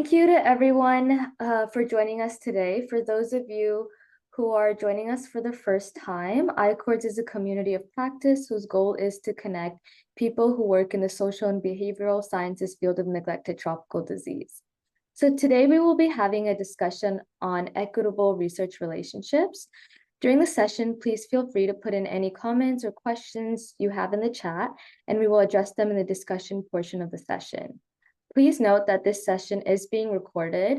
Thank you to everyone for joining us today. For those of you who are joining us for the first time, iCourts is a community of practice whose goal is to connect people who work in the social and behavioral sciences field of neglected tropical disease. So today we will be having a discussion on equitable research relationships. During the session, please feel free to put in any comments or questions you have in the chat, and we will address them in the discussion portion of the session. Please note that this session is being recorded.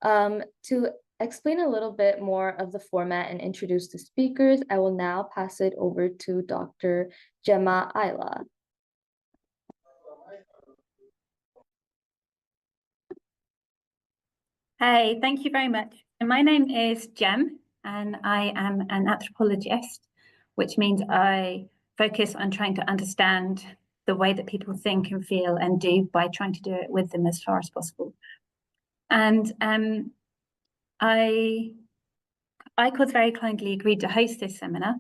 To explain a little bit more of the format and introduce the speakers, I will now pass it over to Dr. Gemma Aellah. Hey, thank you very much. My name is Gem, and I am an anthropologist, which means I focus on trying to understand the way that people think and feel and do by trying to do it with them as far as possible. And I very kindly agreed to host this seminar,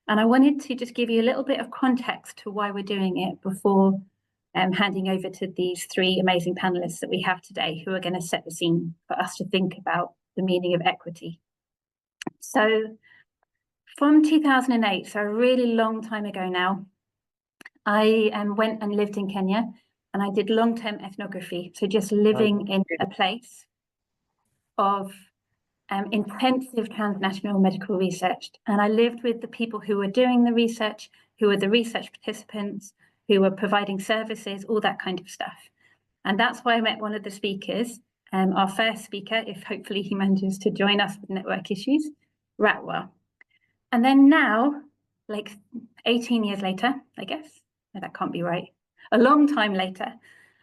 and I wanted to just give you a little bit of context to why we're doing it before handing over to these three amazing panelists that we have today, who are going to set the scene for us to think about the meaning of equity. So from 2008, so a really long time ago now, I went and lived in Kenya, and I did long-term ethnography, so just living in a place of intensive transnational medical research. And I lived with the people who were doing the research, who were the research participants, who were providing services, all that kind of stuff. And that's why I met one of the speakers, our first speaker, if hopefully he manages to join us with network issues, Ratwar. And then now, like 18 years later, I guess, no, that can't be right, a long time later,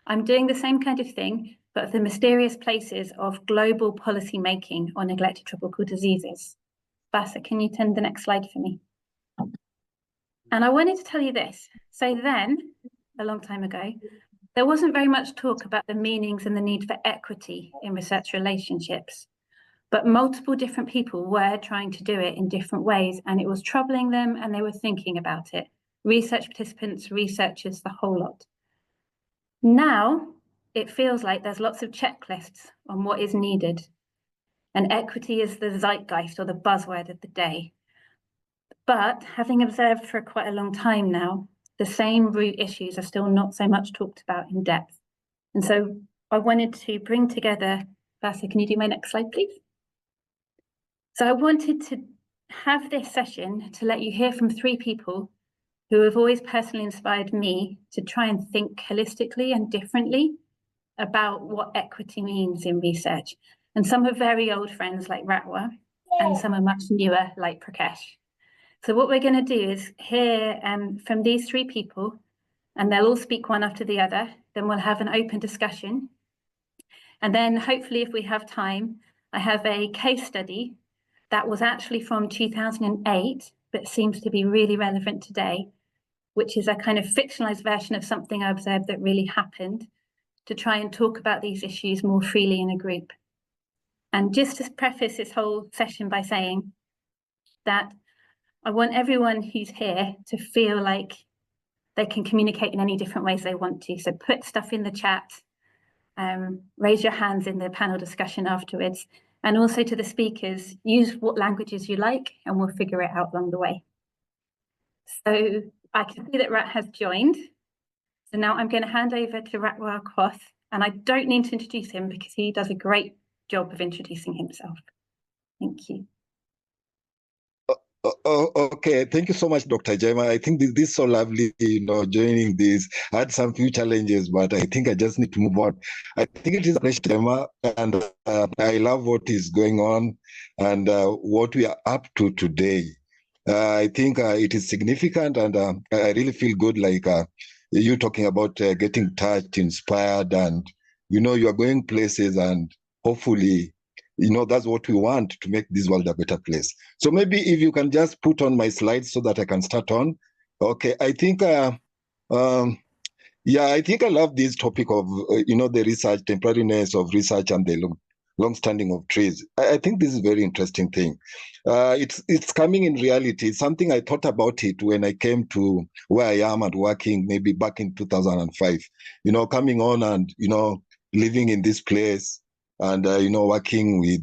I'm doing the same kind of thing, but the mysterious places of global policy making on neglected tropical diseases. Basa, can you turn the next slide for me? And I wanted to tell you this. So then, a long time ago, there wasn't very much talk about the meanings and the need for equity in research relationships, but multiple different people were trying to do it in different ways, and it was troubling them, and they were thinking about it. Research participants, researchers, the whole lot. Now, it feels like there's lots of checklists on what is needed, and equity is the zeitgeist or the buzzword of the day. But having observed for quite a long time now, the same root issues are still not so much talked about in depth. And so I wanted to bring together, Basa, can you do my next slide, please? So I wanted to have this session to let you hear from three people who have always personally inspired me to try and think holistically and differently about what equity means in research. And some are very old friends like Ratwar, and some are much newer like Prakash. So what we're going to do is hear from these three people, and they'll all speak one after the other. Then we'll have an open discussion. And then hopefully, if we have time, I have a case study that was actually from 2008, but seems to be really relevant today, which is a kind of fictionalized version of something I observed that really happened, to try and talk about these issues more freely in a group. And just to preface this whole session by saying that I want everyone who's here to feel like they can communicate in any different ways they want to. So put stuff in the chat, raise your hands in the panel discussion afterwards, and also to the speakers, use what languages you like, and we'll figure it out along the way. So I can see that Rat has joined. So now I'm going to hand over to Ratwar Okoth, and I don't need to introduce him because he does a great job of introducing himself. Thank you. Okay, thank you so much, Dr. Gemma. I think this is so lovely, joining this. I had some few challenges, but I think I just need to move on. I think it is a pleasure, Gemma, and I love what is going on and what we are up to today. I think it is significant, and I really feel good, like you talking about getting touched, inspired, and, you are going places, and hopefully, that's what we want to make this world a better place. So maybe if you can just put on my slides so that I can start on. Okay, I think, I think I love this topic of, the research, temporariness of research and the long-standing of trees. I think this is a very interesting thing. It's coming in reality. It's something I thought about it when I came to where I am and working maybe back in 2005, coming on and, living in this place. and, working with,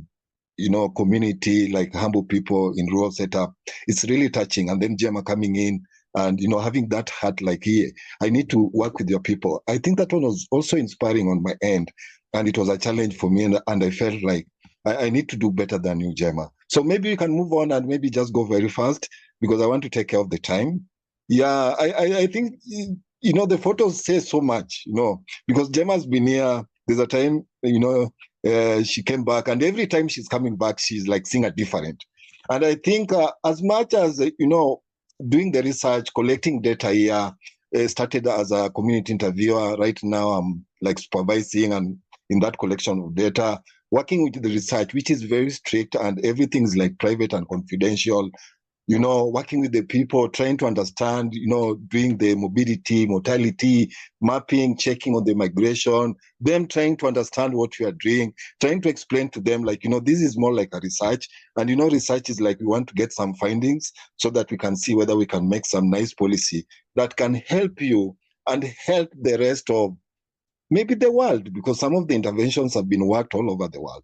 community, like humble people in rural setup. It's really touching. And then Gemma coming in and, having that heart like, here, I need to work with your people. I think that one was also inspiring on my end. And it was a challenge for me. And I felt like I need to do better than you, Gemma. So maybe we can move on and maybe just go very fast because I want to take care of the time. Yeah, I think, the photos say so much, because Gemma's been here. There's a time, she came back, and every time she's coming back, she's like seeing a different. And I think as much as, doing the research, collecting data here, started as a community interviewer. Right now, I'm like supervising and in that collection of data, working with the research, which is very strict and everything's like private and confidential. Working with the people, trying to understand, doing the mobility, mortality, mapping, checking on the migration, them trying to understand what we are doing, trying to explain to them, like, this is more like a research. And, research is like we want to get some findings so that we can see whether we can make some nice policy that can help you and help the rest of maybe the world, because some of the interventions have been worked all over the world.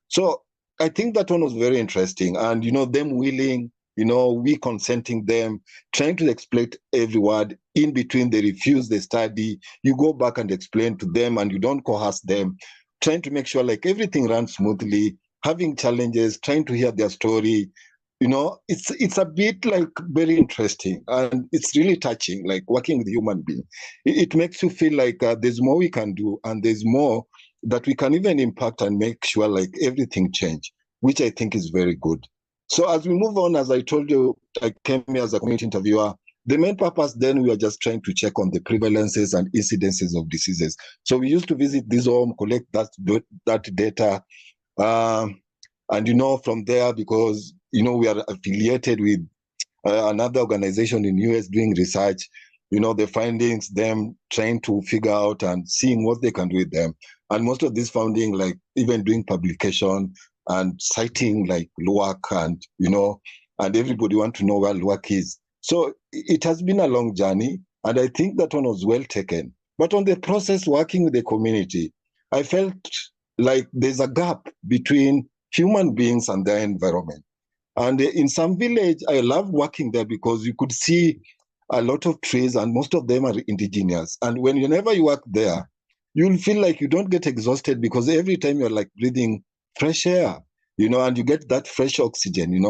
So I think that one was very interesting. And, them willing, we consenting them, trying to explain every word. In between, they refuse the study. You go back and explain to them and you don't coerce them, trying to make sure like everything runs smoothly, having challenges, trying to hear their story. It's a bit like very interesting and it's really touching, like working with human beings. It makes you feel like there's more we can do and there's more that we can even impact and make sure like everything change, which I think is very good. So as we move on, as I told you, I came here as a community interviewer. The main purpose then, we were just trying to check on the prevalences and incidences of diseases. So we used to visit this home, collect that data. And, from there, because, we are affiliated with another organization in US doing research, the findings, them trying to figure out and seeing what they can do with them. And most of these findings, like even doing publication and citing like LUAC and, and everybody want to know where LUAC is. So it has been a long journey. And I think that one was well taken. But on the process, working with the community, I felt like there's a gap between human beings and their environment. And in some village, I love working there because you could see a lot of trees and most of them are indigenous. And whenever you work there, you'll feel like you don't get exhausted because every time you're like breathing fresh air, and you get that fresh oxygen.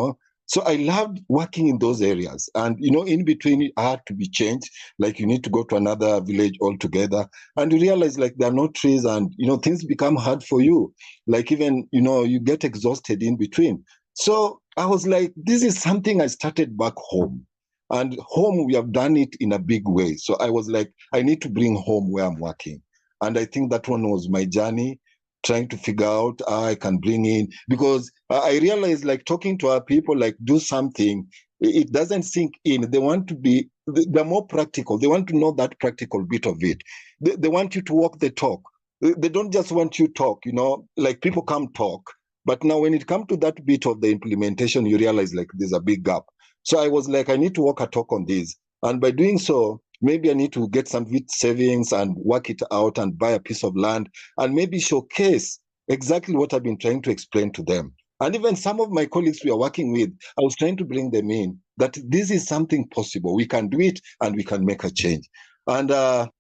So I loved working in those areas. And, in between, I had to be changed. Like you need to go to another village altogether. And you realize like there are no trees and, things become hard for you. Like even, you get exhausted in between. So I was like, this is something I started back home. And home, we have done it in a big way. So I was like, I need to bring home where I'm working. And I think that one was my journey, trying to figure out how I can bring in, because I realized like talking to our people, like do something, it doesn't sink in. They want to be, they're more practical. They want to know that practical bit of it. They want you to walk the talk. They don't just want you to talk, like people come talk. But now when it comes to that bit of the implementation, you realize like there's a big gap. So I was like, I need to walk a talk on this. And by doing so, maybe I need to get some savings and work it out and buy a piece of land and maybe showcase exactly what I've been trying to explain to them. And even some of my colleagues we are working with, I was trying to bring them in that this is something possible. We can do it and we can make a change. And most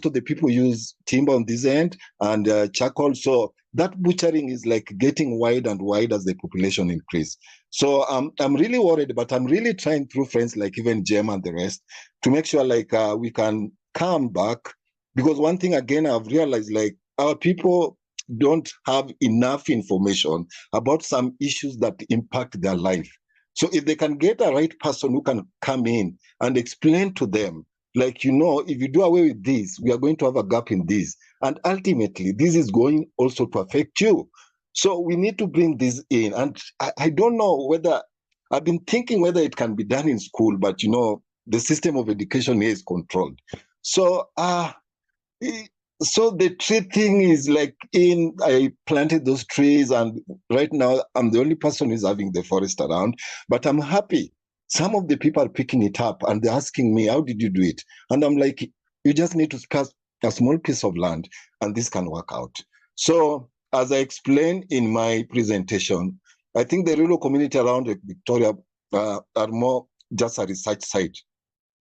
of the people use timber on this end and charcoal. So that butchering is like getting wide and wide as the population increase. So I'm really worried, but I'm really trying through friends like even Jem and the rest to make sure like we can come back. Because one thing again, I've realized like our people don't have enough information about some issues that impact their life. So if they can get a right person who can come in and explain to them, like, if you do away with this, we are going to have a gap in this. And ultimately, this is going also to affect you. So we need to bring this in. And I don't know whether, I've been thinking whether it can be done in school, but, the system of education here is controlled. So, so the tree thing is like I planted those trees and right now I'm the only person who's having the forest around, but I'm happy. Some of the people are picking it up and they're asking me, how did you do it? And I'm like, you just need to spare a small piece of land and this can work out. So as I explained in my presentation, I think the rural community around Victoria are more just a research site.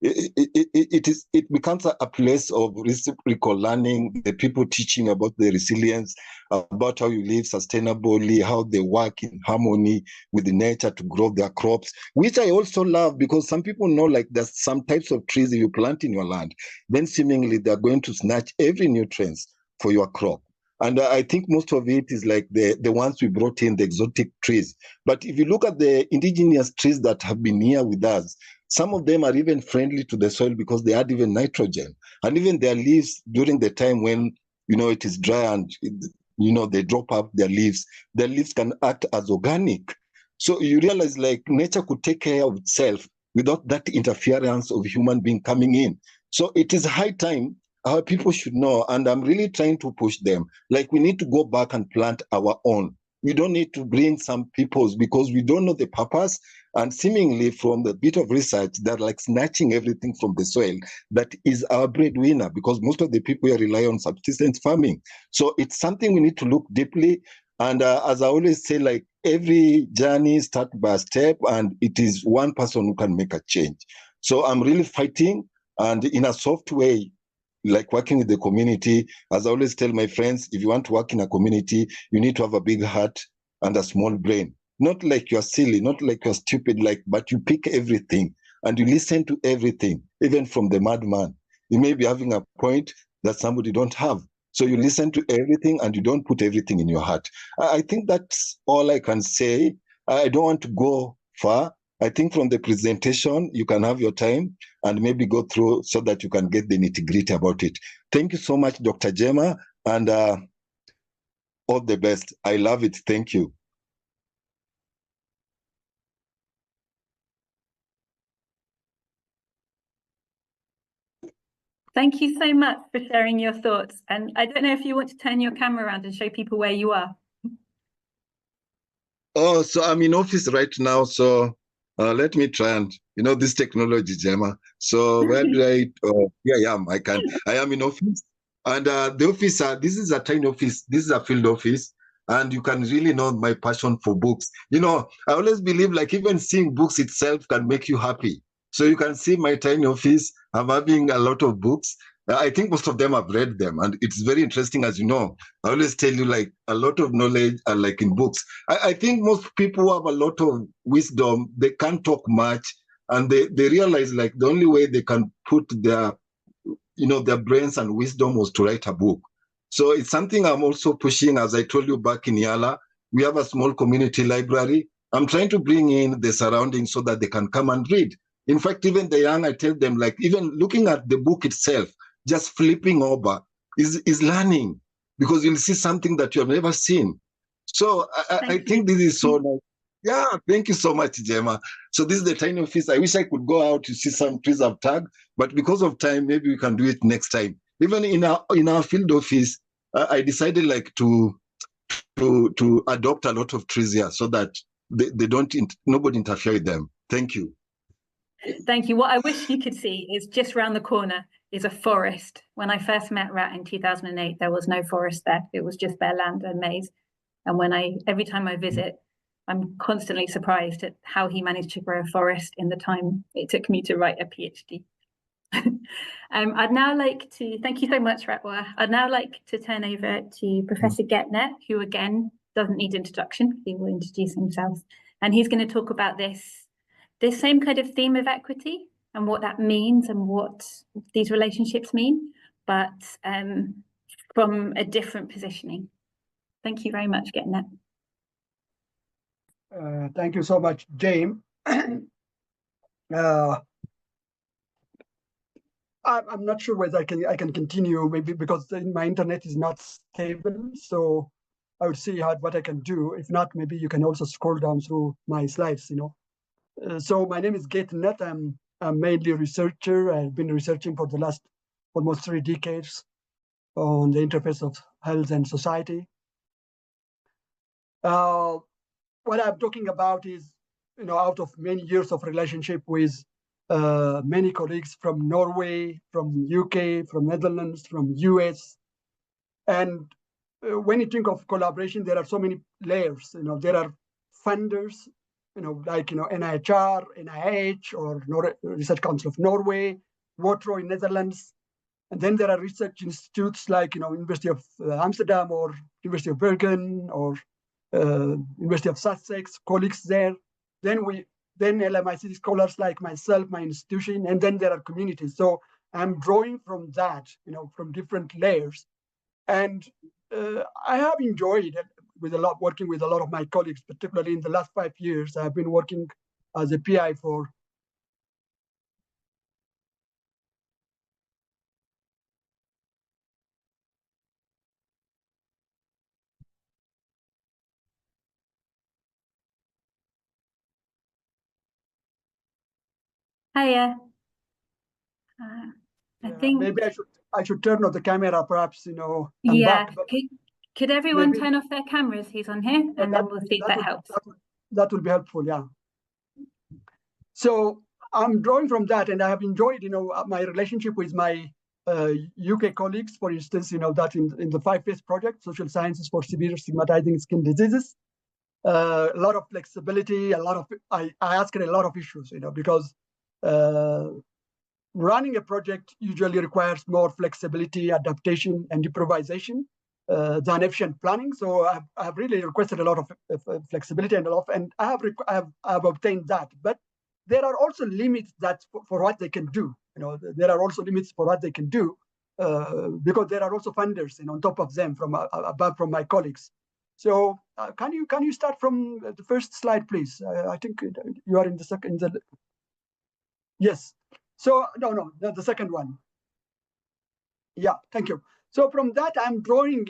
It becomes a place of reciprocal learning, the people teaching about the resilience, about how you live sustainably, how they work in harmony with the nature to grow their crops, which I also love, because some people know like there's some types of trees you plant in your land, then seemingly they're going to snatch every nutrients for your crop. And I think most of it is like the ones we brought in, the exotic trees. But if you look at the indigenous trees that have been here with us, some of them are even friendly to the soil because they add even nitrogen. And even their leaves during the time when, it is dry and, they drop up their leaves can act as organic. So you realize like nature could take care of itself without that interference of human being coming in. So it is high time our people should know, and I'm really trying to push them. Like we need to go back and plant our own. We don't need to bring some people's because we don't know the purpose. And seemingly from the bit of research, they're like snatching everything from the soil that is our breadwinner, because most of the people here rely on subsistence farming. So it's something we need to look deeply. And as I always say, like every journey starts by a step, and it is one person who can make a change. So I'm really fighting, and in a soft way, like working with the community. As I always tell my friends, if you want to work in a community, you need to have a big heart and a small brain. Not like you're silly, not like you're stupid, but you pick everything and you listen to everything, even from the madman. You may be having a point that somebody don't have. So you listen to everything and you don't put everything in your heart. I think that's all I can say. I don't want to go far. I think from the presentation, you can have your time and maybe go through so that you can get the nitty-gritty about it. Thank you so much, Dr. Gemma, and all the best. I love it. Thank you. Thank you so much for sharing your thoughts. And I don't know if you want to turn your camera around and show people where you are. Oh, so I'm in office right now. So let me try and, this technology, Gemma. So where do I, here I am. I am in office. And the office, this is a tiny office. This is a field office. And you can really know my passion for books. I always believe like even seeing books itself can make you happy. So you can see my tiny office. I'm having a lot of books. I think most of them I've read them. And it's very interesting, as you know. I always tell you like a lot of knowledge are like in books. I think most people have a lot of wisdom. They can't talk much. And they realize like the only way they can put their brains and wisdom was to write a book. So it's something I'm also pushing. As I told you back in Aellah, we have a small community library. I'm trying to bring in the surroundings so that they can come and read. In fact, even the young, I tell them, like, even looking at the book itself, just flipping over is learning, because you'll see something that you have never seen. So I think this is so nice. Yeah, thank you so much, Gemma. So this is the tiny office. I wish I could go out to see some trees I've tagged, but because of time, maybe we can do it next time. Even in our field office, I decided like to adopt a lot of trees here so that they don't nobody interfere with them. Thank you. Thank you. What I wish you could see is just around the corner is a forest. When I first met Rat in 2008, there was no forest there. It was just bare land and maize. And every time I visit, I'm constantly surprised at how he managed to grow a forest in the time it took me to write a PhD. I'd now like to, thank you so much, Ratwar. I'd now like to turn over to Professor Getnet, who again doesn't need introduction. He will introduce himself. And he's going to talk about this same kind of theme of equity and what that means and what these relationships mean, but from a different positioning. Thank you very much, Getnet. Thank you so much, James. I'm not sure whether I can continue, maybe because my internet is not stable. So I would see what I can do. If not, maybe you can also scroll down through my slides. So my name is Getnet. I'm mainly a researcher. I've been researching for the last almost 3 decades on the interface of health and society. What I'm talking about is, out of many years of relationship with many colleagues from Norway, from UK, from Netherlands, from US, and when you think of collaboration, there are so many layers. There are funders, like NIHR, NIH, or Research Council of Norway, WOTRO in Netherlands. And then there are research institutes like University of Amsterdam or University of Bergen or University of Sussex, colleagues there. Then LMIC scholars like myself, my institution, and then there are communities. So I'm drawing from that, from different layers. And I have enjoyed working with a lot of my colleagues, particularly in the last 5 years. I've been working as a PI for Hiya. I think maybe I should turn off the camera, perhaps. I'm yeah. back, but Could everyone maybe turn off their cameras who's on here, and then we'll see if that helps. That would be helpful, yeah. So I'm drawing from that, and I have enjoyed, my relationship with my UK colleagues, for instance, that in the 5-phase project, social sciences for severe stigmatizing skin diseases, a lot of flexibility, I asked a lot of issues, because running a project usually requires more flexibility, adaptation, and improvisation than efficient planning. So I have really requested a lot of flexibility and I have obtained that. But there are also limits for what they can do. There are also limits for what they can do because there are also funders, on top of them from above from my colleagues. So can you start from the first slide, please? I think you are in the second. Yes. So no, the second one. Yeah, thank you. So from that, I'm drawing,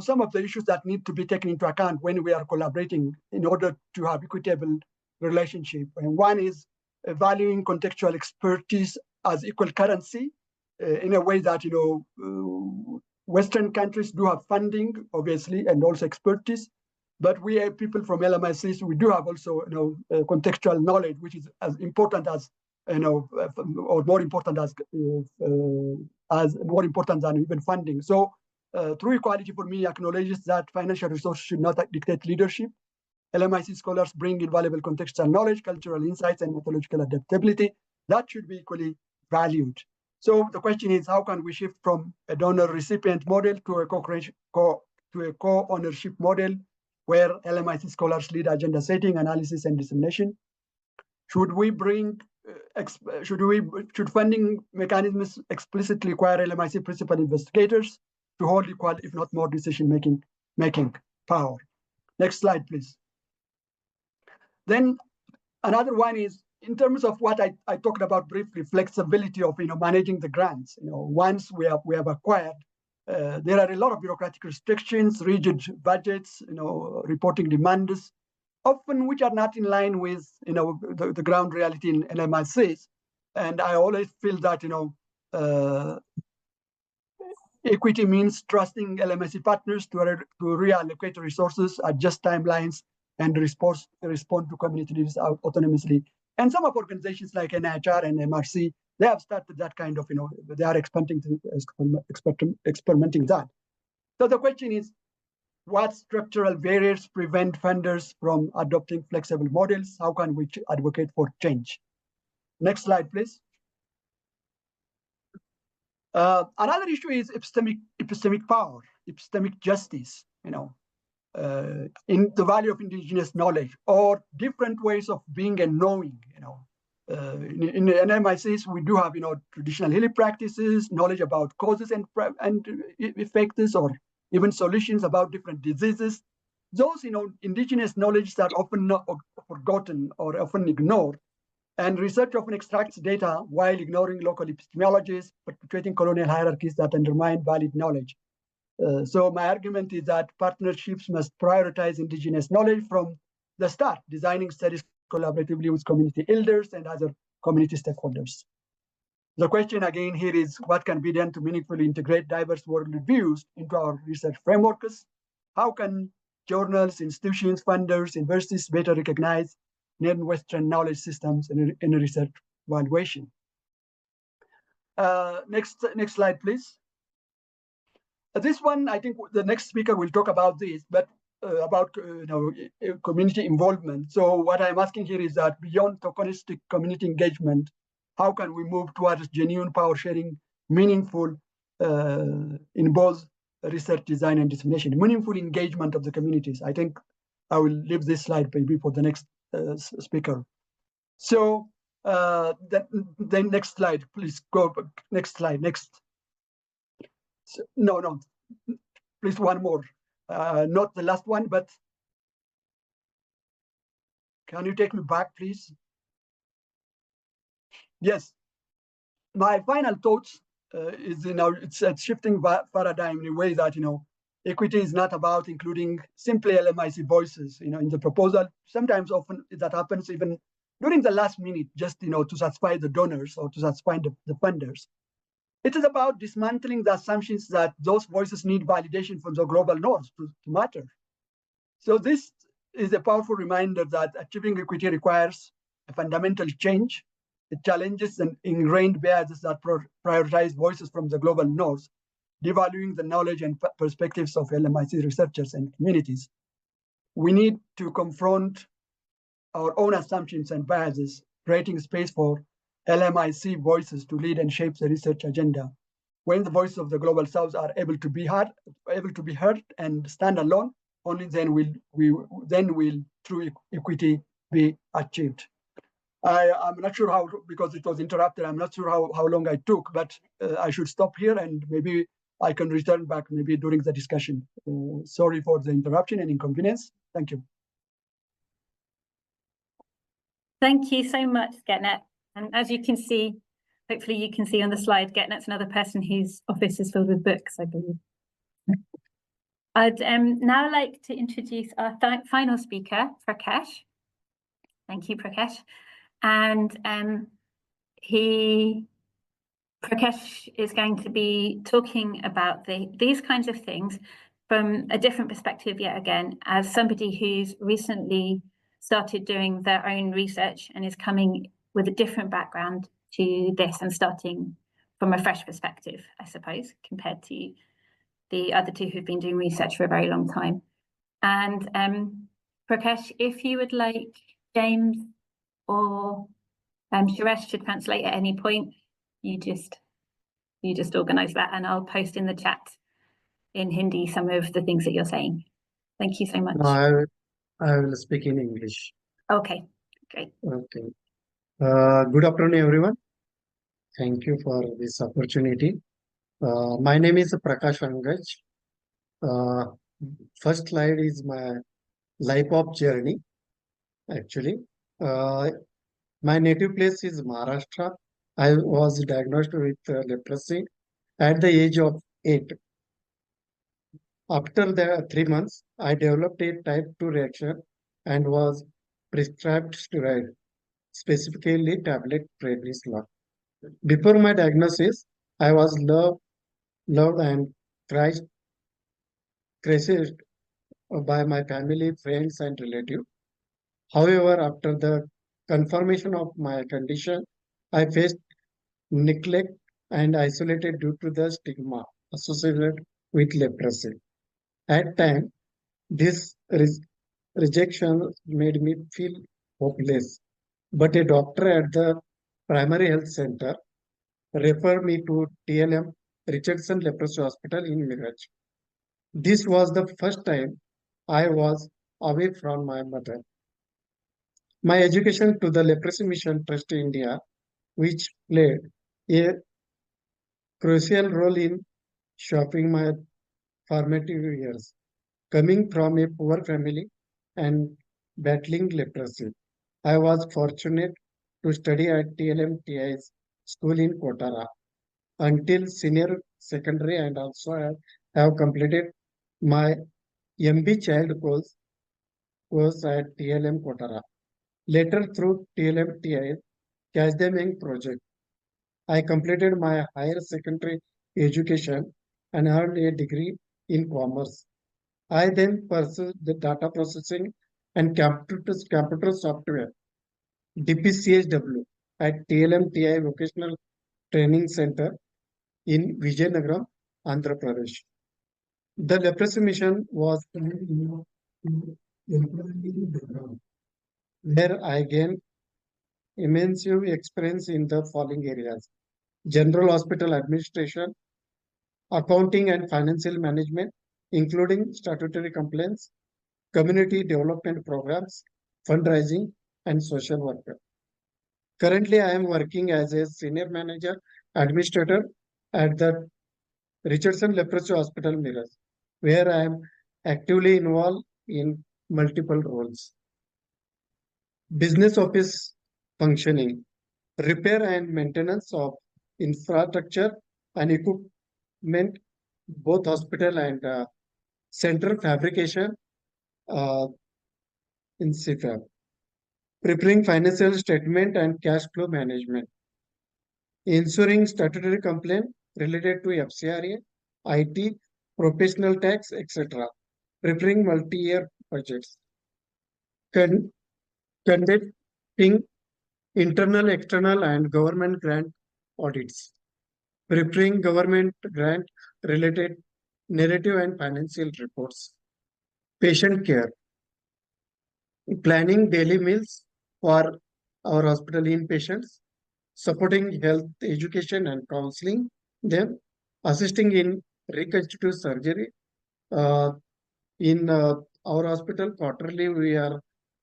some of the issues that need to be taken into account when we are collaborating in order to have equitable relationship. And one is valuing contextual expertise as equal currency in a way that, Western countries do have funding, obviously, and also expertise. But we are people from LMICs, we do have also, contextual knowledge, which is as important as, or more important more important than even funding. So true equality for me acknowledges that financial resources should not dictate leadership. LMIC scholars bring invaluable contextual knowledge, cultural insights, and methodological adaptability that should be equally valued. So the question is, how can we shift from a donor-recipient model to a co-ownership model where LMIC scholars lead agenda setting, analysis, and dissemination? Should funding mechanisms explicitly require LMIC principal investigators to hold equal, if not more, decision-making power? Next slide, please. Then another one is, in terms of what I talked about briefly, flexibility of managing the grants. Once we have acquired, there are a lot of bureaucratic restrictions, rigid budgets, reporting demands, often which are not in line with the ground reality in LMICs. And I always feel that equity means trusting LMIC partners to reallocate resources, adjust timelines, and respond to community needs autonomously. And some of organizations like NIHR and MRC, they have started that kind of, they are experimenting that. So the question is, what structural barriers prevent funders from adopting flexible models? How can we advocate for change? Next slide, please. Another issue is epistemic power, epistemic justice, in the value of indigenous knowledge or different ways of being and knowing, in NMICs, we do have, traditional healing practices, knowledge about causes and effects, or even solutions about different diseases. Those, indigenous knowledge are often not forgotten or often ignored. And research often extracts data while ignoring local epistemologies, perpetuating colonial hierarchies that undermine valid knowledge. So my argument is that partnerships must prioritize indigenous knowledge from the start, designing studies collaboratively with community elders and other community stakeholders. The question again here is, what can be done to meaningfully integrate diverse worldviews into our research frameworks? How can journals, institutions, funders, universities better recognize non-Western knowledge systems in research evaluation? Next slide, please. This one, I think the next speaker will talk about this, but about community involvement. So what I'm asking here is that beyond tokenistic community engagement, how can we move towards genuine power sharing, meaningful in both research, design, and dissemination, meaningful engagement of the communities? I think I will leave this slide maybe for the next speaker. So the next slide, please go back. Next slide, next. So, no, please one more. Not the last one, but can you take me back, please? Yes. My final thoughts is, it's a shifting paradigm in a way that, equity is not about including simply LMIC voices, in the proposal. Sometimes often that happens even during the last minute, just, to satisfy the donors or to satisfy the funders. It is about dismantling the assumptions that those voices need validation from the global north to matter. So this is a powerful reminder that achieving equity requires a fundamental change. It challenges and ingrained biases that prioritize voices from the global north, devaluing the knowledge and perspectives of LMIC researchers and communities. We need to confront our own assumptions and biases, creating space for LMIC voices to lead and shape the research agenda. When the voices of the global south are able to be heard and stand alone, only then will true equity be achieved. I'm not sure how, because it was interrupted, I'm not sure how long I took, but I should stop here and maybe I can return back maybe during the discussion. Sorry for the interruption and inconvenience. Thank you. Thank you so much, Getnet. And as you can see, hopefully you can see on the slide, Getnet's another person whose office is filled with books, I believe. I'd now like to introduce our final speaker, Prakash. Thank you, Prakash. And Prakash is going to be talking about these kinds of things from a different perspective yet again, as somebody who's recently started doing their own research and is coming with a different background to this and starting from a fresh perspective, I suppose, compared to the other two who've been doing research for a very long time. And Prakash, if you would like James or Suresh to translate at any point, you just organize that and I'll post in the chat in Hindi some of the things that you're saying. Thank you so much. I will speak in English. Okay, great. Okay. Good afternoon, everyone. Thank you for this opportunity. My name is Prakash Angaj. First slide is my life of journey, actually. My native place is Maharashtra. I was diagnosed with leprosy at the age of 8. After the 3 months, I developed a type 2 reaction and was prescribed steroid, specifically tablet prednisolone. Before my diagnosis, I was loved and crushed by my family, friends, and relatives. However, after the confirmation of my condition, I faced neglect and isolated due to the stigma associated with leprosy. At times, this rejection made me feel hopeless, but a doctor at the primary health center referred me to TLM Richardson Leprosy Hospital in Miraj. This was the first time I was away from my mother. My education to the Leprosy Mission Trust India, which played a crucial role in shaping my formative years. Coming from a poor family and battling leprosy, I was fortunate to study at TLMTI's school in Kotara until senior secondary, and also I have completed my MB child course at TLM Kotara. Later, through TLMTI's Catch Them Young project, I completed my higher secondary education and earned a degree in commerce. I then pursued the data processing and computer software DPCHW at TLMTI Vocational Training Center in Vijayanagaram, Andhra Pradesh. The leprosy mission was where I gained immense experience in the following areas: general hospital administration, accounting and financial management, including statutory complaints, community development programs, fundraising, and social worker. Currently, I am working as a senior manager administrator at the Richardson Leprosy Hospital, Mirrors, where I am actively involved in multiple roles. Business office functioning, repair and maintenance of infrastructure and equipment, both hospital and center fabrication in CFAB. Preparing financial statement and cash flow management. Ensuring statutory complaint related to FCRA, IT, professional tax, etc. Preparing multi-year budgets. Conducting internal, external, and government grant audits. Preparing government grant related narrative and financial reports. Patient care. Planning daily meals for our hospital inpatients, supporting health education and counseling them, assisting in reconstructive surgery. In our hospital, quarterly, we are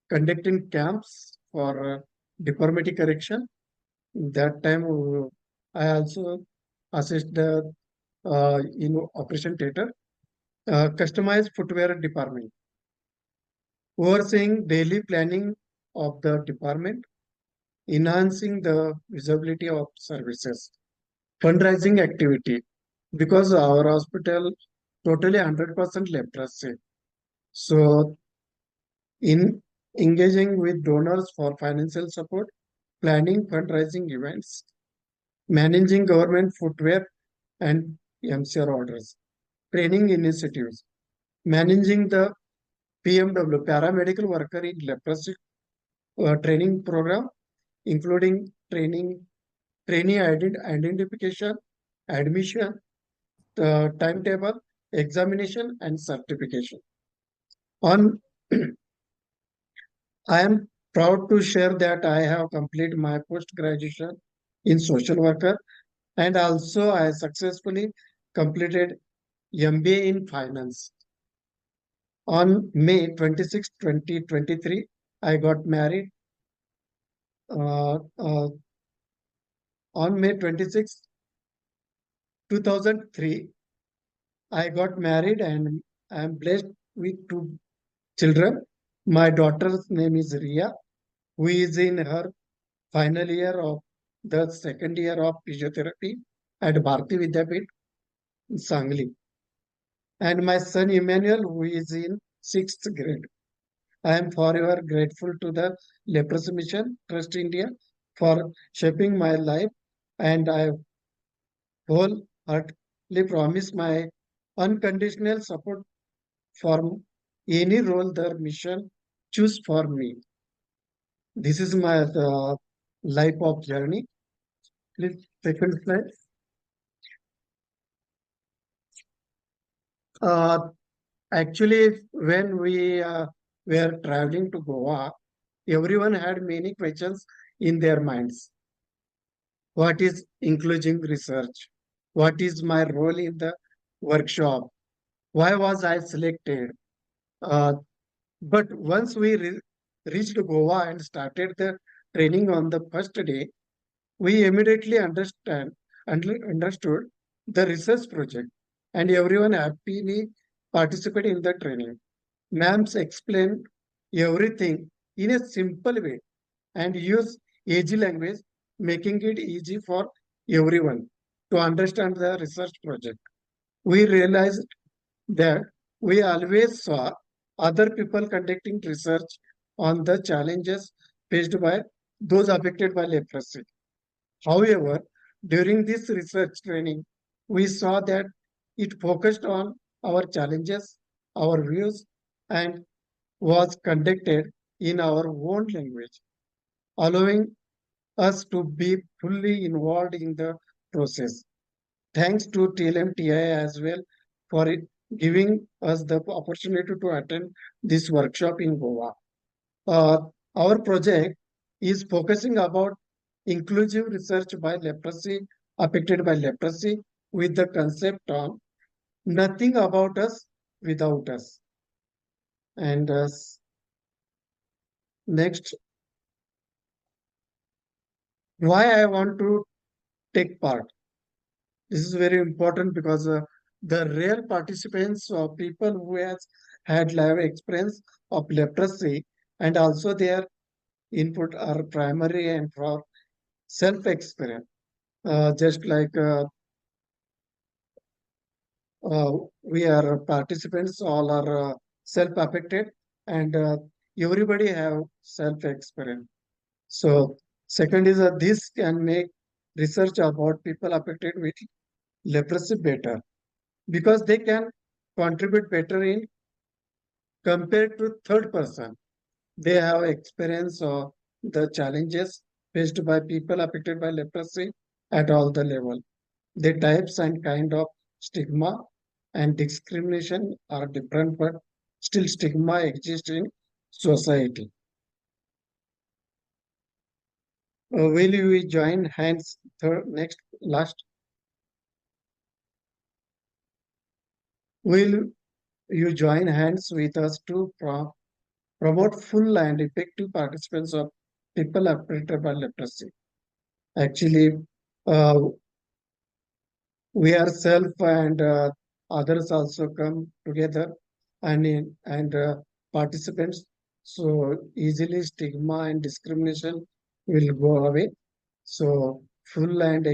conducting camps for deformity correction. That time, I also assist the operation theater, customized footwear department, overseeing daily planning of the department, enhancing the visibility of services, fundraising activity, because our hospital totally 100% leprosy. So in engaging with donors for financial support, planning fundraising events, managing government footwear and MCR orders, training initiatives, managing the PMW, paramedical worker in leprosy training program, including trainee identification, admission, timetable, examination, and certification. On, I am proud to share that I have completed my post-graduation in social worker, and also I successfully completed MBA in finance. On May 26, 2023, I got married. On May 26, 2003, I got married and I am blessed with 2 children. My daughter's name is Ria, who is in her final year of the second year of physiotherapy at Bharati Vidyapit in Sangli. And my son Emmanuel, who is in 6th grade. I am forever grateful to the Leprosy Mission Trust India for shaping my life, and I wholeheartedly promise my unconditional support for any role the mission choose for me. This is my life of journey. Please, second slide. Actually, when we were traveling to Goa, everyone had many questions in their minds. What is inclusive research? What is my role in the workshop? Why was I selected? But once we reached Goa and started the training on the first day, we immediately understood the research project, and everyone happily participated in the training. Ma'ams explained everything in a simple way and use easy language, making it easy for everyone to understand the research project. We realized that we always saw other people conducting research on the challenges faced by those affected by leprosy. However, during this research training, we saw that it focused on our challenges, our views, and was conducted in our own language, allowing us to be fully involved in the process. Thanks to TLMTI as well for giving us the opportunity to attend this workshop in Goa. Our project is focusing about inclusive research by leprosy, affected by leprosy, with the concept on nothing about us without us. And next, why I want to take part. This is very important because the real participants or people who has had live experience of leprosy and also their input are primary and for self-experience. Just like we are participants, all are self-affected, and everybody have self-experience. So second is that this can make research about people affected with leprosy better because they can contribute better in compared to third person. They have experience of the challenges faced by people affected by leprosy at all the level. The types and kind of stigma and discrimination are different, but still stigma exists in society. Will you join hands? Next, last. Will you join hands with us to promote full and effective participants of people affected by leprosy? Actually, we are self and others also come together and participants. So easily stigma and discrimination will go away. So full and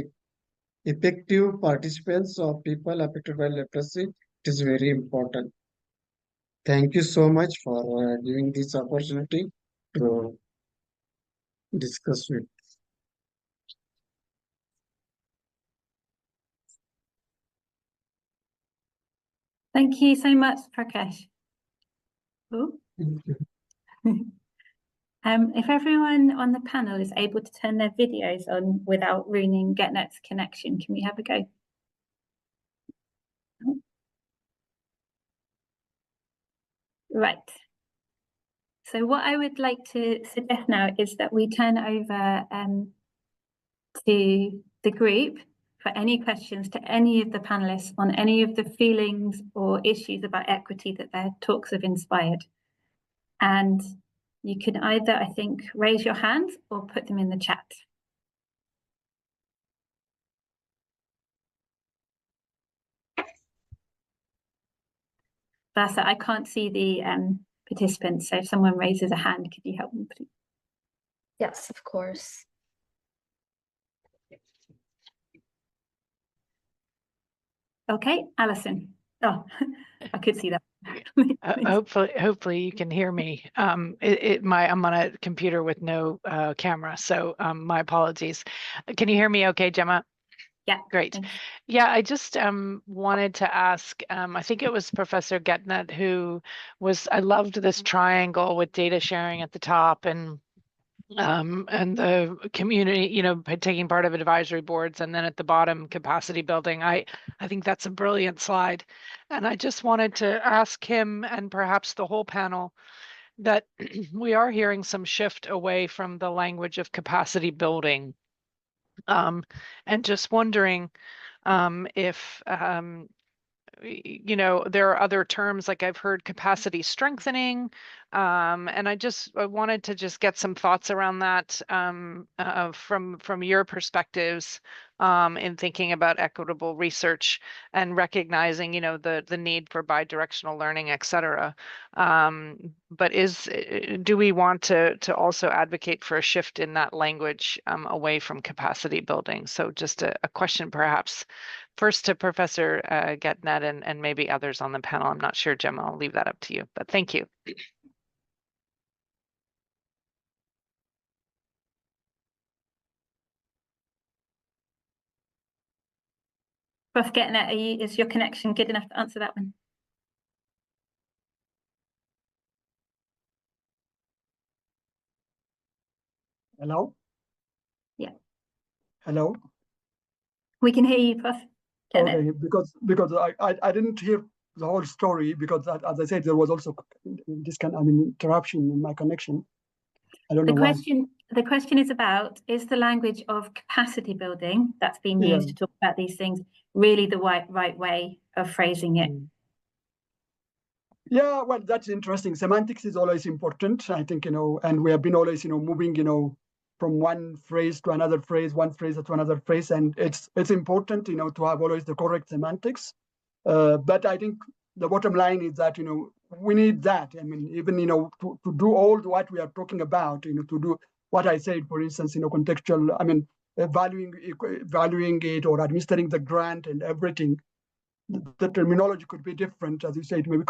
effective participants of people affected by leprosy, it is very important. Thank you so much for giving this opportunity to discuss with. Thank you so much, Prakash. Ooh. If everyone on the panel is able to turn their videos on without ruining Getnet's connection, can we have a go? Right. So what I would like to suggest now is that we turn over to the group for any questions to any of the panelists on any of the feelings or issues about equity that their talks have inspired. And you can either, I think, raise your hand or put them in the chat. Vasa, I can't see the participants, so if someone raises a hand, could you help me, please? Yes, of course. Okay, Alison. Oh, I could see that. Hopefully you can hear me. I'm on a computer with no camera, so my apologies. Can you hear me okay, Gemma? Yeah. Great. Yeah, I just wanted to ask, I think it was Professor Getnet who I loved this triangle with data sharing at the top and the community, by taking part of advisory boards, and then at the bottom, capacity building. I think that's a brilliant slide. And I just wanted to ask him and perhaps the whole panel that we are hearing some shift away from the language of capacity building. And just wondering if there are other terms, like I've heard capacity strengthening, and I wanted to just get some thoughts around that from your perspectives in thinking about equitable research and recognizing, the need for bidirectional learning, et cetera. But do we want to also advocate for a shift in that language away from capacity building? So just a question perhaps first to Professor Getnet and maybe others on the panel. I'm not sure, Gemma, I'll leave that up to you, but thank you. Prof. Getnet, is your connection good enough to answer that one? Hello? Yeah. Hello? We can hear you, Prof. Getnet. Okay, because I didn't hear the whole story, because as I said, there was also this interruption in my connection. I don't know why. The question is about, is the language of capacity building that's been used to talk about these things really the right way of phrasing it? Yeah, well, that's interesting. Semantics is always important, I think, and we have been always, moving, from one phrase to another phrase, one phrase to another phrase, and it's important, to have always the correct semantics. But I think the bottom line is that, we need that. I mean, even, to do all what we are talking about, to do what I said, for instance, contextual, valuing it or administering the grant and everything. The terminology could be different, as you said, maybe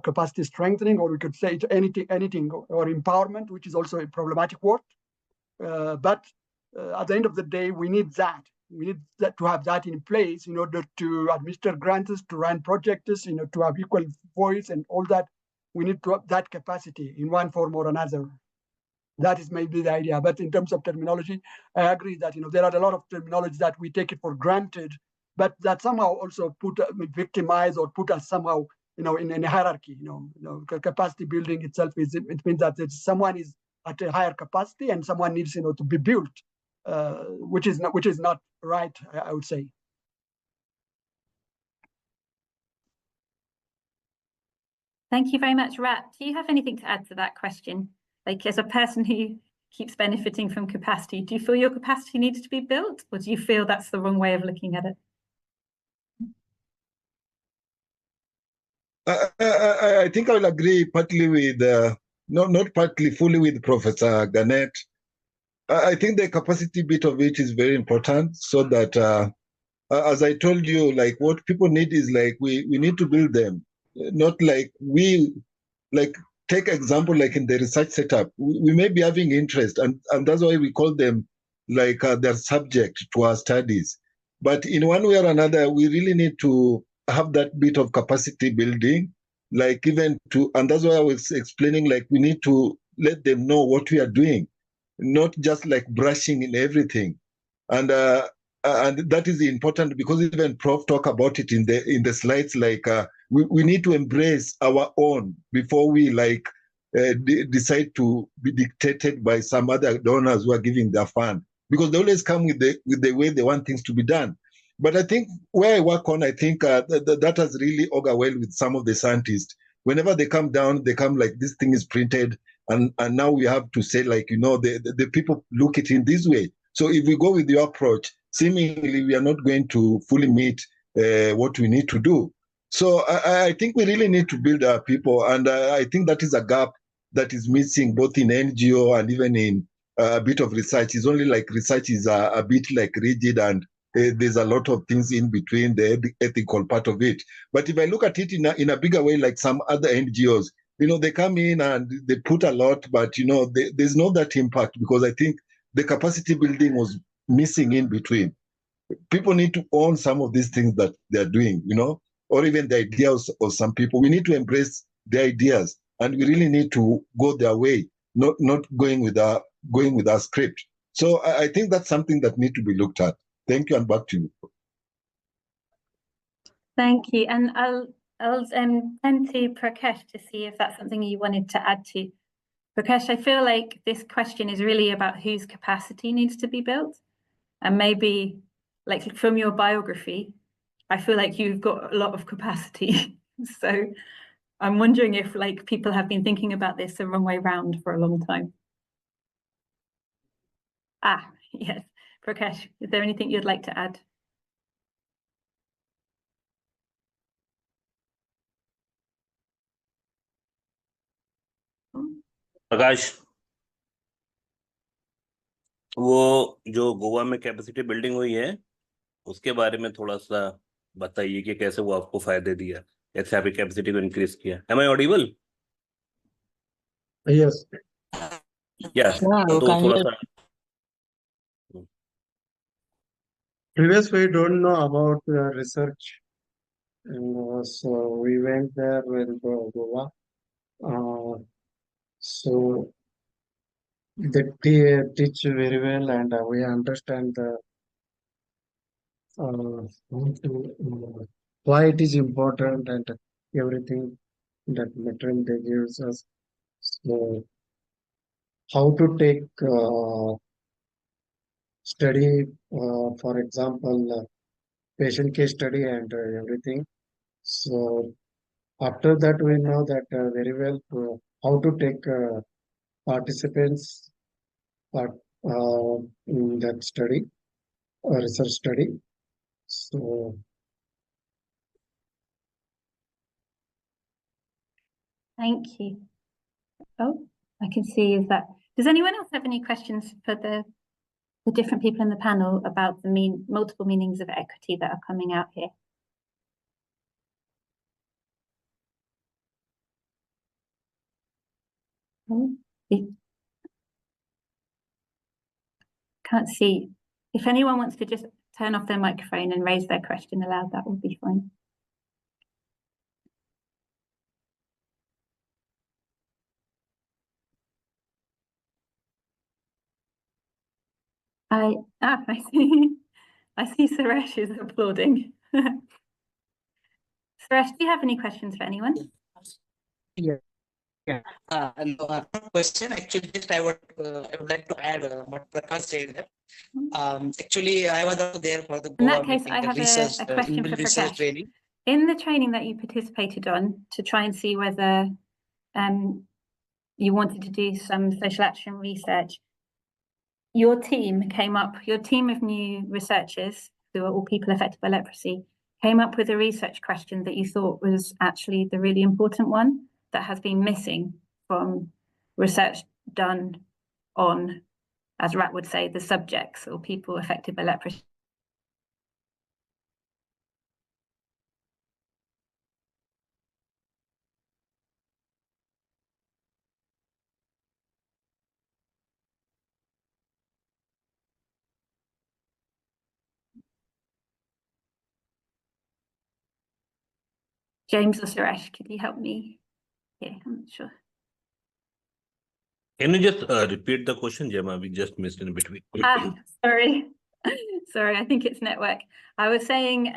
capacity strengthening, or we could say anything, or empowerment, which is also a problematic word. But at the end of the day, we need that. We need that to have that in place in order to administer grants, to run projects, to have equal voice and all that. We need to have that capacity in one form or another. That is maybe the idea. But in terms of terminology, I agree that there are a lot of terminology that we take it for granted, but that somehow also victimize or put us somehow in a hierarchy. Capacity building itself it means that someone is at a higher capacity and someone needs to be built, which is not right, I would say. Thank you very much, Rat. Do you have anything to add to that question? Like, as a person who keeps benefiting from capacity, do you feel your capacity needs to be built, or do you feel that's the wrong way of looking at it? I think I will agree partly with, not partly, fully with Professor Getnet. I think the capacity bit of it is very important, so that, as I told you, like what people need is like, we need to build them, not like take example, like in the research setup, we may be having interest, and that's why we call them like they're subject to our studies. But in one way or another, we really need to have that bit of capacity building, like even to, and that's why I was explaining, like we need to let them know what we are doing, not just like brushing in everything. And that is important, because even Prof talk about it in the slides, like we need to embrace our own before we like decide to be dictated by some other donors who are giving their fund, because they always come with the way they want things to be done. But I think where I work on, I think that has really augured well with some of the scientists. Whenever they come down, they come like, this thing is printed, and now we have to say, like, the people look at it in this way. So if we go with your approach, seemingly we are not going to fully meet what we need to do. So I think we really need to build our people, and I think that is a gap that is missing both in NGO and even in a bit of research. It's only like research is a bit like rigid, and there's a lot of things in between the ethical part of it. But if I look at it in a bigger way, like some other NGOs, they come in and they put a lot, but there's not that impact, because I think the capacity building was missing in between. People need to own some of these things that they're doing, or even the ideas of some people. We need to embrace the ideas, and we really need to go their way, not going with our script. So I think that's something that needs to be looked at. Thank you, and back to you. Thank you. And I'll turn to Prakash to see if that's something you wanted to add to. Prakash, I feel like this question is really about whose capacity needs to be built. And maybe, like, from your biography, I feel like you've got a lot of capacity. So I'm wondering if, like, people have been thinking about this the wrong way round for a long time. Yes. Prakash, is there anything you'd like to add? प्रकाश, वो जो गोवा में capacity building हुई है, उसके बारे में थोड़ा सा बताइए कि कैसे वो आपको फायदे दिया, कैसे आपकी कैपेसिटी को इंक्रीज किया. Am I audible? Yes. Yeah. तो थोड़ा सा. Previous we don't know about the research, and so we went there with Goa. So they teach very well, and we understand the why it is important, and everything that material they gives us. So how to take study, for example, patient case study and everything. So after that, we know that very well how to take participants part in that study, research study. So Thank you. Oh, I can see is that. Does anyone else have any questions for the different people in the panel about the multiple meanings of equity that are coming out here? Oh, can't see. If anyone wants to just turn off their microphone and raise their question aloud, that would be fine. I see. I see Suresh is applauding. Suresh, do you have any questions for anyone? Yeah. No question. Actually, just I would like to add what Prakash said. Actually, I was also there for the In Goa that case, meeting, I the have research, a question for research Prakash. training. In the training that you participated on to try and see whether you wanted to do some social action research, your team of new researchers, who are all people affected by leprosy, came up with a research question that you thought was actually the really important one that has been missing from research done on, as Rat would say, the subjects or people affected by leprosy. James or Suresh, could you help me? Yeah, I'm not sure. Can you just repeat the question, Gemma? We just missed in between. Sorry. Sorry, I think it's network. I was saying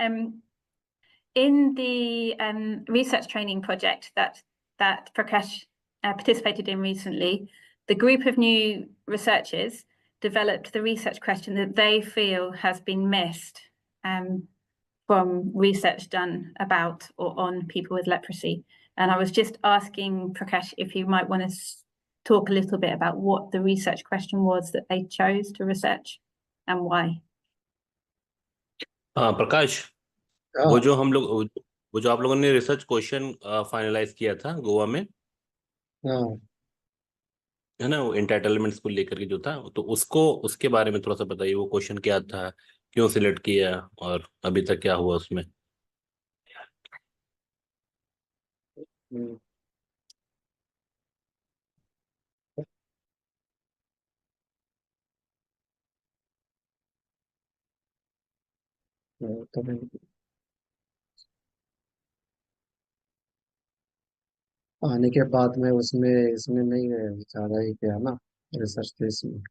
in the research training project that Prakash participated in recently, the group of new researchers developed the research question that they feel has been missed from research done about or on people with leprosy. And I was just asking Prakash if you might want to talk a little bit about what the research question was that they chose to research and why. प्रकाश, वो जो आप लोगों ने research question finalise किया था गोवा में, है ना, वो एंटाइटलमेंट्स को लेकर के जो था, तो उसके बारे में थोड़ा सा बताइए, वो क्वेश्चन क्या था, क्यों सिलेक्ट किया और अभी तक क्या हुआ उसमें? आने के बाद में इसमें नहीं ज्यादा ही किया ना रिसर्च के इसमें।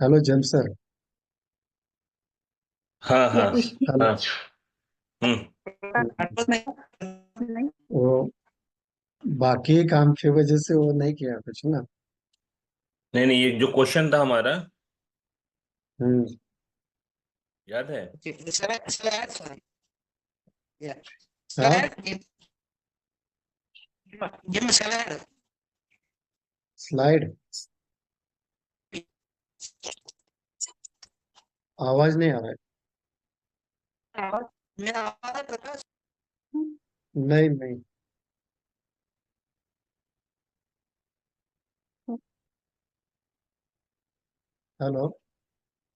Hello James sir. हाँ हाँ हाँ। वो बाकी काम की वजह से वो नहीं किया कुछ ना। नहीं, ये जो क्वेश्चन था हमारा, याद है? स्लाइड आवाज नहीं आ रहा है। नहीं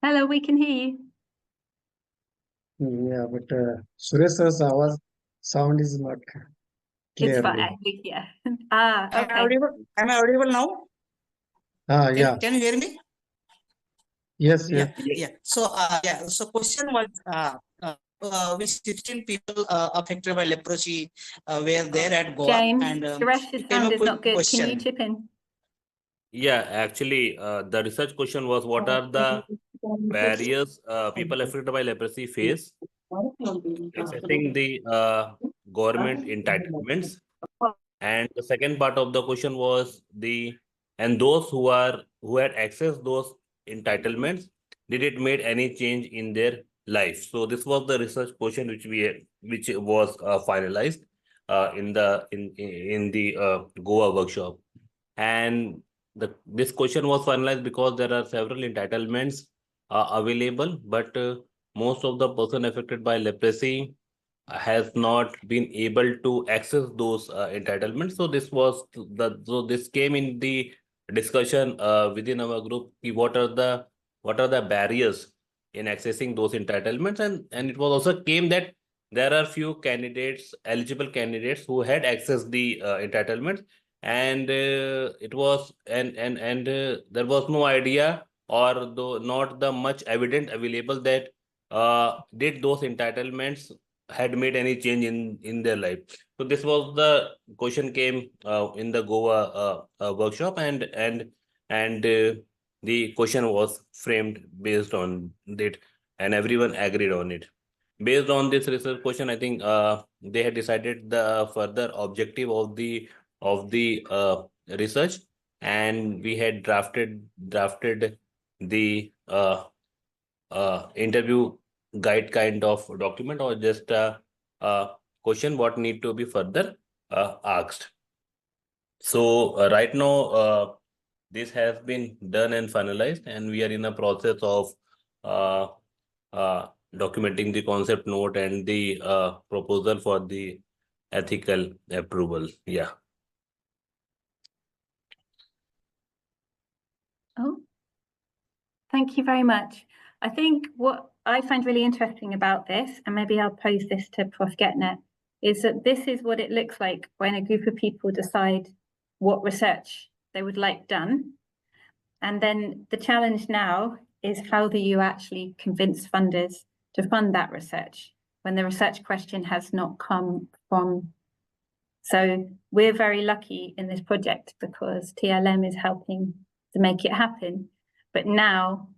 Hello, we can hear you. Yeah, but Suresh sir's आवाज sound is not clear. It's fine. Yeah. Okay. Am I audible now? Yeah. Can you hear me? Yes. So so question was with 16 people affected by leprosy were there at Goa. James, and Suresh's sound is not good. Can you chip in? Yeah, actually, the research question was, what are the barriers people affected by leprosy face assessing the government entitlements. And the second part of the question was and those who had accessed those entitlements, did it made any change in their life? So this was the research question which was finalized in the Goa workshop. And this question was finalized because there are several entitlements available, but most of the person affected by leprosy has not been able to access those entitlements. So this came in the discussion within our group. What are the barriers in accessing those entitlements? And it was also came that there are few eligible candidates who had accessed the entitlements, and it was and there was no idea, or though not the much evidence available that did those entitlements had made any change in their life. So this was the question came in the Goa workshop, and the question was framed based on it, and everyone agreed on it. Based on this research question, I think they had decided the further objective of the research, and we had drafted the interview guide kind of document, or just a question what need to be further asked. So right now this has been done and finalized, and we are in a process of documenting the concept note and the proposal for the ethical approval. Yeah. Oh, thank you very much. I think what I find really interesting about this, and maybe I'll pose this to Prof. Getnet, is that this is what it looks like when a group of people decide what research they would like done. And then the challenge now is how do you actually convince funders to fund that research when the research question has not come from. So we're very lucky in this project because TLM is helping to make it happen. But now,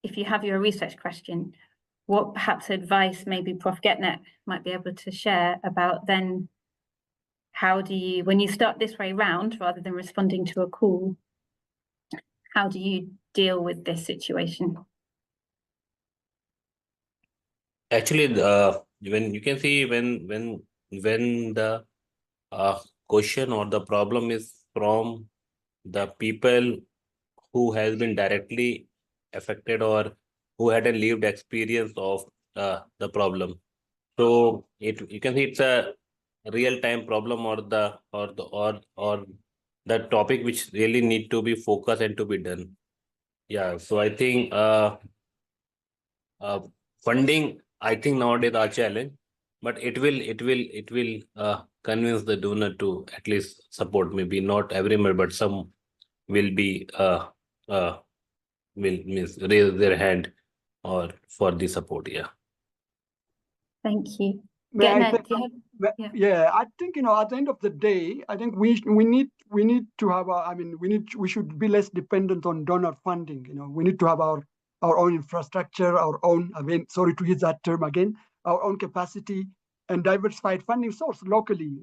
if you have your research question, what perhaps advice maybe Prof. Getnet might be able to share about then how do you, when you start this way round, rather than responding to a call, how do you deal with this situation? Actually, when you can see when the question or the problem is from the people who has been directly affected or who had a lived experience of the problem. So you can see it's a real-time problem, or the topic which really need to be focused and to be done. Yeah. So I think funding, I think nowadays are challenge, but it will convince the donor to at least support. Maybe not everyone, but some will be will raise their hand or for the support. Yeah. Thank you. May I Getnet, take do you up- have- Yeah, I think at the end of the day, I think we need to have we should be less dependent on donor funding. We need to have our own infrastructure, our own, sorry to use that term again, our own capacity and diversified funding source locally.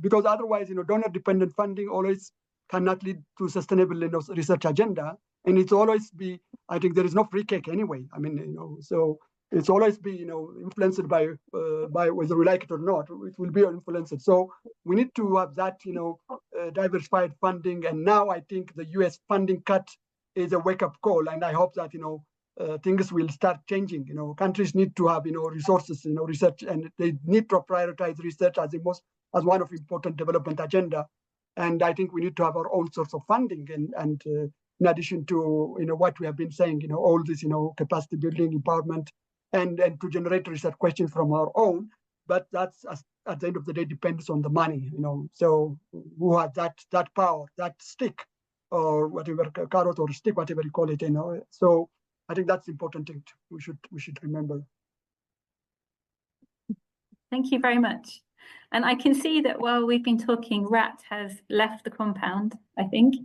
Because otherwise, donor dependent funding always cannot lead to sustainable research agenda, and it's always be. I think there is no free cake anyway. So. It's always be, influenced by whether we like it or not. It will be influenced. So we need to have that, diversified funding. And now I think the U.S. funding cut is a wake-up call, and I hope that things will start changing. Countries need to have resources, research, and they need to prioritize research as one of important development agenda. And I think we need to have our own source of funding, and in addition to what we have been saying, all this capacity building, empowerment. And to generate research questions from our own, but that's at the end of the day depends on the money, So who has that power, that stick, or whatever, carrot or stick, whatever you call it, So I think that's the important thing we should remember. Thank you very much. And I can see that while we've been talking, Rat has left the compound, I think.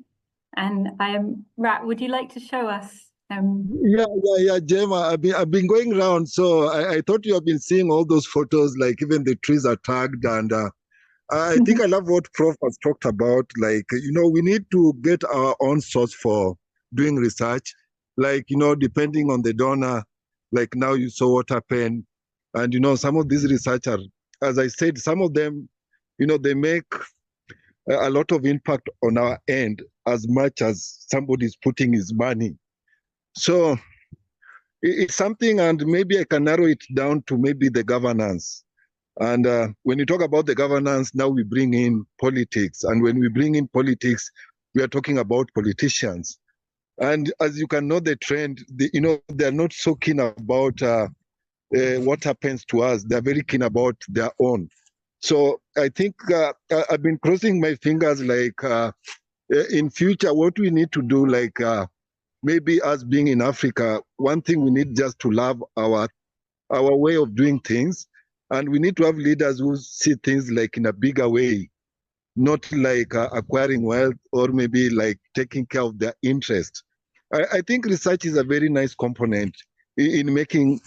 And Rat, would you like to show us Yeah, Gemma, I've been going around, so I thought you have been seeing all those photos, like even the trees are tagged, and I think I love what Prof has talked about. Like, we need to get our own source for doing research. Like, depending on the donor, like now you saw what happened. And, some of these researchers, as I said, some of them, they make a lot of impact on our end as much as somebody's putting his money. So it's something, and maybe I can narrow it down to maybe the governance. And when you talk about the governance, now we bring in politics. And when we bring in politics, we are talking about politicians. And as you can know, the trend, they're not so keen about what happens to us. They're very keen about their own. So I think I've been crossing my fingers, like in future, what we need to do, like maybe us being in Africa, one thing we need just to love our way of doing things. And we need to have leaders who see things like in a bigger way, not like acquiring wealth or maybe like taking care of their interest. I think research is a very nice component in making,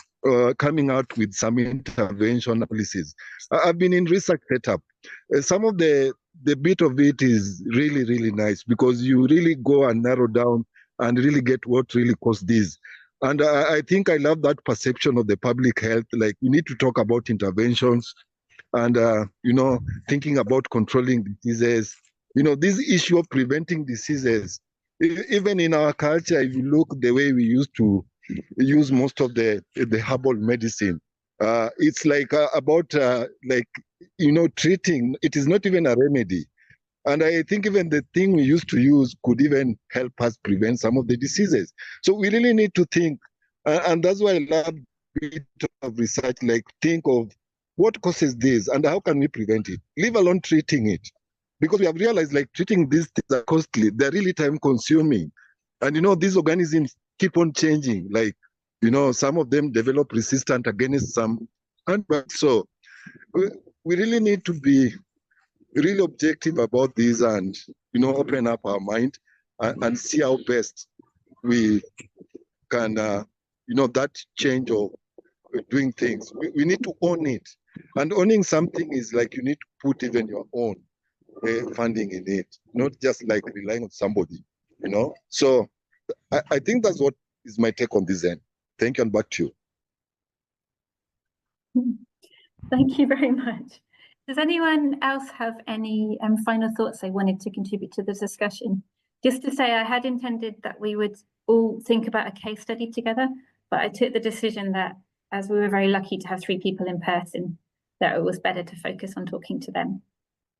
coming out with some intervention policies. I've been in research setup. Some of the bit of it is really, really nice because you really go and narrow down and really get what really caused this. And I think I love that perception of the public health. Like, we need to talk about interventions and, thinking about controlling diseases. This issue of preventing diseases, even in our culture, if you look the way we used to use most of the herbal medicine, it's like about treating. It is not even a remedy. And I think even the thing we used to use could even help us prevent some of the diseases. So we really need to think, and that's why I love bit of research, like think of what causes this and how can we prevent it, leave alone treating it. Because we have realized like treating these things are costly, they're really time consuming. And these organisms keep on changing. Like, some of them develop resistance against some antibiotics. So we really need to be really objective about this and open up our mind and see how best we can that change of doing things. We need to own it, and owning something is like you need to put even your own funding in it, not just like relying on somebody. So I think that's what is my take on this end. Thank you, and back to you. Thank you very much. Does anyone else have any final thoughts they wanted to contribute to the discussion? Just to say, I had intended that we would all think about a case study together, but I took the decision that as we were very lucky to have 3 people in person, that it was better to focus on talking to them.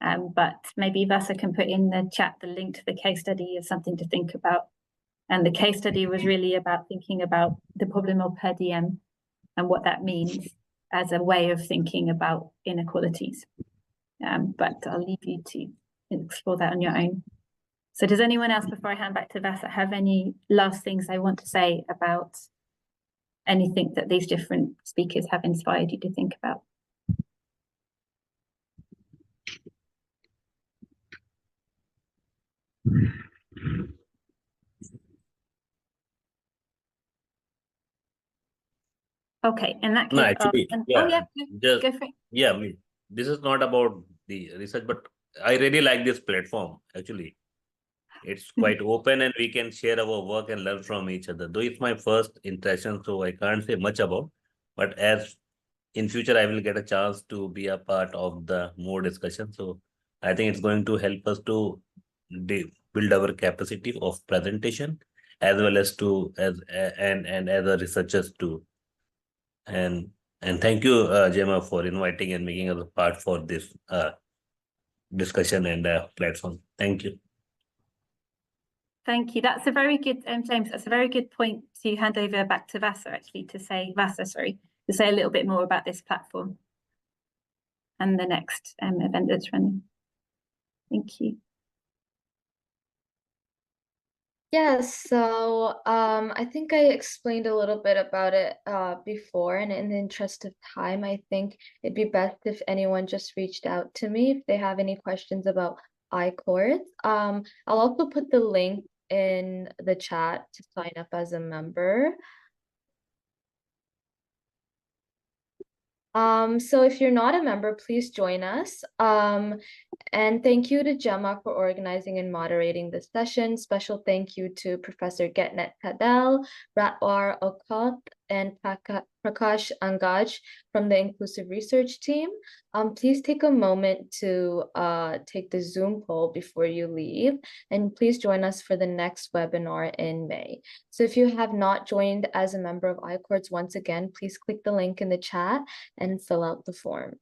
But maybe Vasa can put in the chat the link to the case study as something to think about. And the case study was really about thinking about the problem of per diem and what that means as a way of thinking about inequalities. But I'll leave you to explore that on your own. So does anyone else, before I hand back to Vasa, have any last things they want to say about anything that these different speakers have inspired you to think about? Okay, in that case, No, actually, go for it. Yeah, this is not about the research, but I really like this platform. Actually, it's quite open, and we can share our work and learn from each other. Though it's my first interaction, so I can't say much about. But as in future, I will get a chance to be a part of the more discussion. So I think it's going to help us to build our capacity of presentation, as well as as a researchers too. And thank you, Gemma, for inviting and making us a part for this discussion and platform. Thank you. Thank you. That's a very good, James, that's a very good point to hand over back to Vasa, actually, to say a little bit more about this platform and the next event that's running. Thank you. Yes, so I think I explained a little bit about it before, and in the interest of time, I think it'd be best if anyone just reached out to me if they have any questions about iCourse. I'll also put the link in the chat to sign up as a member. So if you're not a member, please join us. And thank you to Gemma for organizing and moderating this session. Special thank you to Professor Getnet Tadele, Ratwar Okoth, and Prakash Angaj from the Inclusive Research team. Please take a moment to take the Zoom poll before you leave, and please join us for the next webinar in May. So if you have not joined as a member of iCourts, once again, please click the link in the chat and fill out the form.